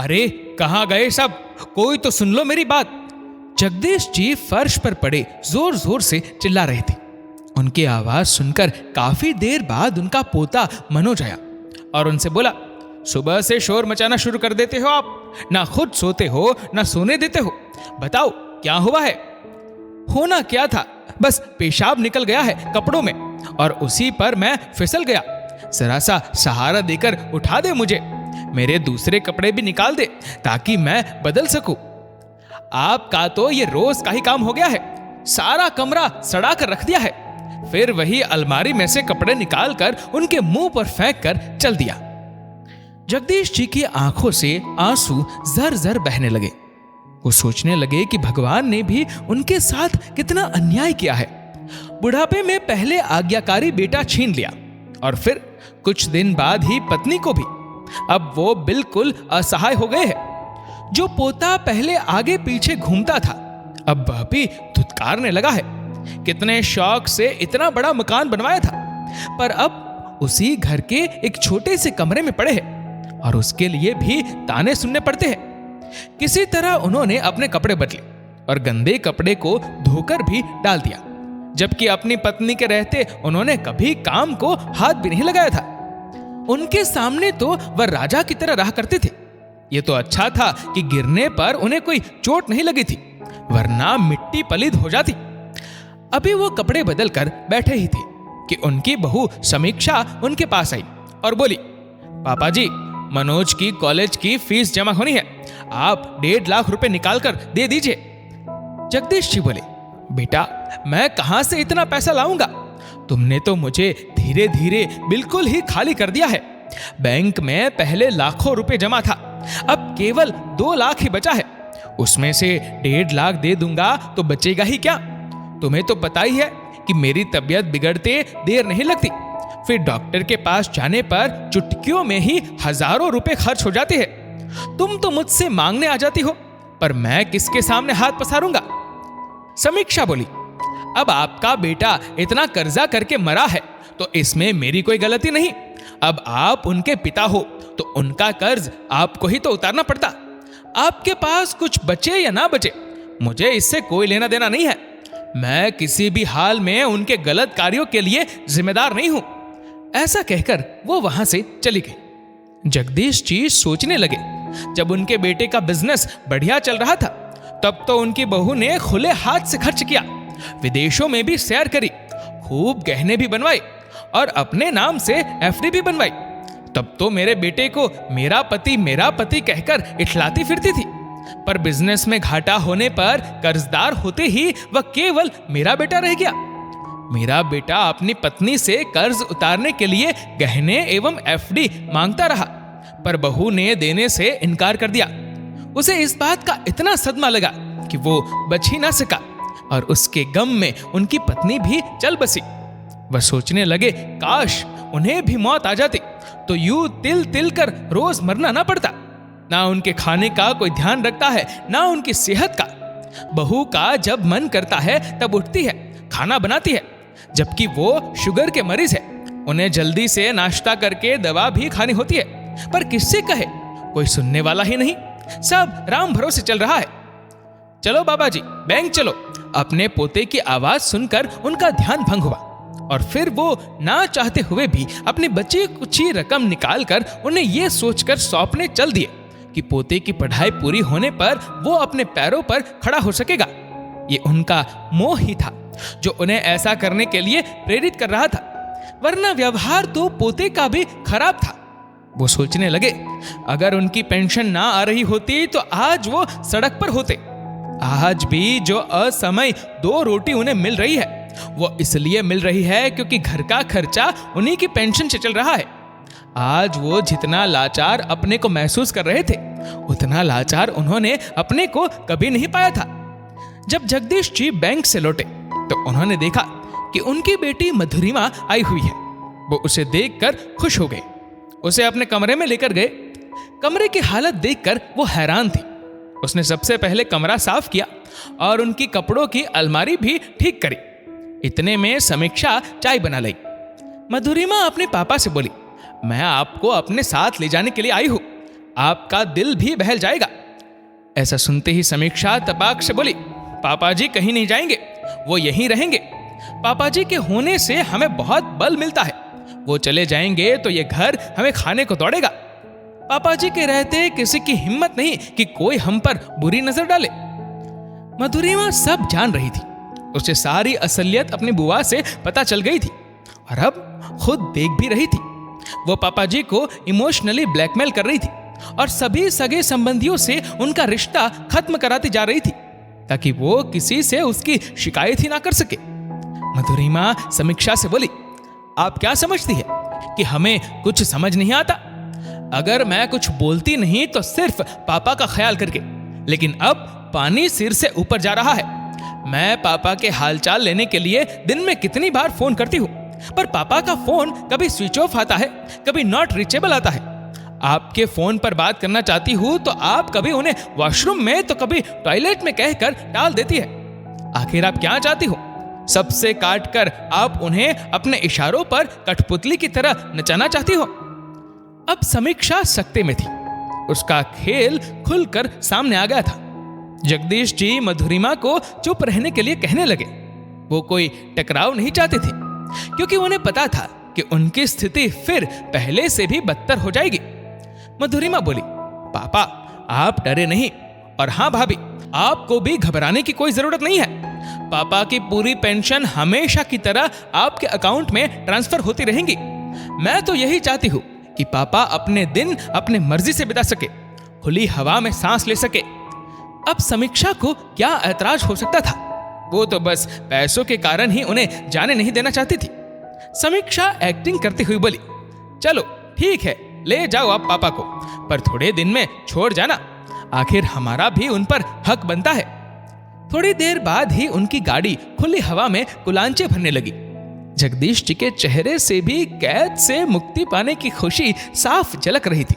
अरे कहाँ गए सब? कोई तो सुन लो मेरी बात। जगदीश जी फर्श पर पड़े जोर जोर से चिल्ला रहे थे। उनकी आवाज सुनकर काफी देर बाद उनका पोता मनोज आया और उनसे बोला, सुबह से शोर मचाना शुरू कर देते हो आप, ना खुद सोते हो ना सोने देते हो। बताओ क्या हुआ है? होना क्या था, बस पेशाब निकल गया है कपड़ों में और उसी पर मैं फिसल गया। जरा सा सहारा देकर उठा दे मुझे, मेरे दूसरे कपड़े भी निकाल दे ताकि मैं बदल सकूं। आपका तो ये रोज का ही काम हो गया है, सारा कमरा सड़ा कर रख दिया है। फिर वही अलमारी में से कपड़े निकालकर उनके मुंह पर फेंक कर चल दिया। जगदीश जी की आंखों से आंसू जर जर बहने लगे। वो सोचने लगे कि भगवान ने भी उनके साथ कितना अन्याय किया है। बुढ़ापे में पहले आज्ञाकारी बेटा छीन लिया और फिर कुछ दिन बाद ही पत्नी को भी। अब वो बिल्कुल असहाय हो गए हैं। जो पोता पहले आगे पीछे घूमता था अब वह भी धुतकारने लगा है। कितने शौक से इतना बड़ा मकान बनवाया था, पर अब उसी घर के एक छोटे से कमरे में पड़े हैं और उसके लिए भी ताने सुनने पड़ते हैं। किसी तरह उन्होंने अपने कपड़े बदले और गंदे कपड़े को धोकर भी डाल दिया, जबकि अपनी पत्नी के रहते उन्होंने कभी काम को हाथ भी नहीं लगाया था। उनके सामने तो वह राजा की तरह रहा करते थे। ये तो अच्छा था कि गिरने पर उन्हें कोई चोट नहीं लगी थी, वरना मिट्टी पलीद हो जाती। अभी वो कपड़े बदल कर बैठे ही थे कि उनकी बहू समीक्षा उनके पास आई और बोली, पापा जी, मनोज की कॉलेज की फीस जमा होनी है, आप 1.5 लाख रुपए निकाल कर दे दीजिए। जगदीश जी बोले, बेटा मैं कहां से इतना पैसा लाऊंगा? तुमने तो मुझे धीरे धीरे बिल्कुल ही खाली कर दिया है। बैंक में पहले लाखों रुपए जमा था, अब केवल 2 लाख ही बचा है। उसमें से 1.5 लाख दे दूंगा तो बचेगा ही क्या? तुम्हें तो पता ही है कि मेरी तबीयत बिगड़ते देर नहीं लगती। फिर डॉक्टर के पास जाने पर चुटकियों में ही हजारों रुपए खर्च हो जाते हैं। तुम तो मुझसे मांगने आ जाती हो, पर मैं किसके सामने हाथ पसारूंगा? समीक्षा बोली, अब आपका बेटा इतना कर्जा करके मरा है तो इसमें मेरी कोई गलती नहीं। अब आप उनके पिता हो तो उनका कर्ज आपको ही तो उतारना पड़ता। आपके पास कुछ बचे या ना बचे, मुझे इससे कोई लेना देना नहीं है। मैं किसी भी हाल में उनके गलत कार्यों के लिए जिम्मेदार नहीं हूं। ऐसा कहकर वो वहां से चली गई। जगदीश जी सोचने लगे, जब उनके बेटे का बिजनेस बढ़िया चल रहा था तब तो उनकी बहू ने खुले हाथ से खर्च किया, विदेशों में भी सैर करी, खूब गहने भी बनवाए और अपने नाम से एफडी भी बनवाई। तब तो मेरे बेटे को मेरा पति कहकर इठलाती फिरती थी, पर बिजनेस में घाटा होने पर कर्जदार होते ही वह केवल मेरा बेटा रह गया। मेरा बेटा अपनी पत्नी से कर्ज उतारने के लिए गहने एवं एफडी मांगता रहा, पर बहू ने देने से इनकार कर दिया। उसे इस बात का इतना सदमा लगा कि वो बच ही ना सका और उसके गम में उनकी पत्नी भी चल बसी। वह सोचने लगे, काश उन्हें भी मौत आ जाती तो यूं तिल तिल कर रोज मरना ना पड़ता। ना उनके खाने का कोई ध्यान रखता है, ना उनकी सेहत का। बहू का जब मन करता है तब उठती है, खाना बनाती है, जबकि वो शुगर के मरीज है। उन्हें जल्दी से नाश्ता करके दवा भी खानी होती है, पर किससे कहे, कोई सुनने वाला ही नहीं। सब राम भरोसे चल रहा है। चलो बाबा जी, बैंक चलो। अपने पोते की आवाज सुनकर उनका ध्यान भंग हुआ और फिर वो ना चाहते हुए भी अपनी बची कुची रकम निकालकर उन्हें यह सोचकर सौंपने चल दिए कि पोते की पढ़ाई पूरी होने पर वो अपने पैरों पर खड़ा हो सकेगा। ये उनका मोह ही था जो उन्हें ऐसा करने के लिए प्रेरित कर रहा था, वरना व्यवहार तो पोते का भी खराब था। वो सोचने लगे, अगर उनकी पेंशन ना आ रही होती तो आज वो सड़क पर होते। आज भी जो असमय 2 रोटी उन्हें मिल रही है वो इसलिए मिल रही है क्योंकि घर का खर्चा उन्हीं की पेंशन से चल रहा है। आज वो जितना लाचार अपने को महसूस कर रहे थे उतना लाचार उन्होंने अपने को कभी नहीं पाया था। जब जगदीश जी बैंक से लौटे तो उन्होंने देखा कि उनकी बेटी मधुरिमा आई हुई है। वो उसे देखकर खुश हो गए, उसे अपने कमरे में लेकर गए। कमरे की हालत देखकर वो हैरान थी। उसने सबसे पहले कमरा साफ किया और उनकी कपड़ों की अलमारी भी ठीक करी। इतने में समीक्षा चाय बना लाई। मधुरिमा अपने पापा से बोली, मैं आपको अपने साथ ले जाने के लिए आई हूं। आपका दिल भी बहल जाएगा। ऐसा सुनते ही समीक्षा तपाक से बोली, पापा जी कहीं नहीं जाएंगे, वो यहीं रहेंगे। पापा जी के होने से हमें बहुत बल मिलता है, वो चले जाएंगे तो ये घर हमें खाने को दौड़ेगा। पापा जी के रहते किसी की हिम्मत नहीं कि कोई हम पर बुरी नजर डाले। मधुरिमा सब जान रही थी, उसे सारी असलियत अपनी बुआ से पता चल गई थी और अब खुद देख भी रही थी। वो पापा जी को इमोशनली ब्लैकमेल कर रही थी और सभी सगे संबंधियों से उनका रिश्ता खत्म कराती जा रही थी ताकि वो किसी से उसकी शिकायत ही ना कर सके। मधुरिमा समीक्षा से बोली, आप क्या समझती है कि हमें कुछ समझ नहीं आता? अगर मैं कुछ बोलती नहीं तो सिर्फ पापा का ख्याल करके, लेकिन अब पानी सिर से ऊपर जा रहा है। मैं पापा के हालचाल लेने के लिए दिन में कितनी बार फोन करती हूँ, पर पापा का फोन कभी स्विच ऑफ आता है, कभी नॉट रीचेबल आता है। आपके फोन पर बात करना चाहती हूँ तो आप कभी उन्हें वॉशरूम में तो कभी टॉयलेट में कहकर टाल देती है। आखिर आप क्या चाहती हो? सबसे काट कर आप उन्हें अपने इशारों पर कठपुतली की तरह नचाना चाहती हो। अब समीक्षा सकते में थी, उसका खेल खुलकर सामने आ गया था। जगदीश जी मधुरिमा को चुप रहने के लिए कहने लगे। वो कोई टकराव नहीं चाहते थे क्योंकि उन्हें पता था कि उनकी स्थिति फिर पहले से भी बदतर हो जाएगी। मधुरिमा बोली, पापा आप डरे नहीं, और हाँ भाभी, आपको भी घबराने की कोई जरूरत नहीं है। पापा की पूरी पेंशन हमेशा की तरह आपके अकाउंट में ट्रांसफर होती रहेंगी। मैं तो यही चाहती हूँ कि पापा अपने दिन अपने मर्जी से बिता सके, खुली हवा में सांस ले सके। अब समीक्षा को क्या ऐतराज हो सकता था? वो तो बस पैसों के कारण ही उन्हें जाने नहीं देना चाहती थी। समीक्षा एक्टिंग करती हुई बोली, चलो ठीक है, ले जाओ आप पापा को, पर थोड़े दिन में छोड़ जाना, आखिर हमारा भी उन पर हक बनता है। थोड़ी देर बाद ही उनकी गाड़ी खुली हवा में कुलांचे भरने लगी। जगदीश जी के चेहरे से भी कैद से मुक्ति पाने की खुशी साफ झलक रही थी।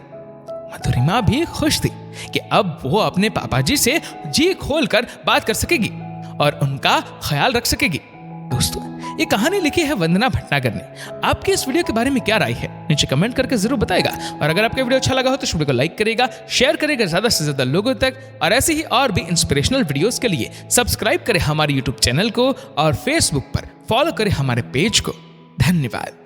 मधुरिमा भी खुश थी कि अब वो अपने पापा जी से जी खोलकर बात कर सकेगी और उनका ख्याल रख सकेगी। दोस्तों, ये कहानी लिखी है वंदना भटनागर ने। आपकी इस वीडियो के बारे में क्या राय है, नीचे कमेंट करके जरूर बताएगा। और अगर आपका वीडियो अच्छा लगा हो तो इस वीडियो को लाइक करेगा, शेयर करेगा ज्यादा से ज्यादा लोगों तक, और ऐसे ही और भी इंस्पिरेशनल वीडियोस के लिए सब्सक्राइब करें हमारे यूट्यूब चैनल को और फेसबुक पर फॉलो करें हमारे पेज को। धन्यवाद।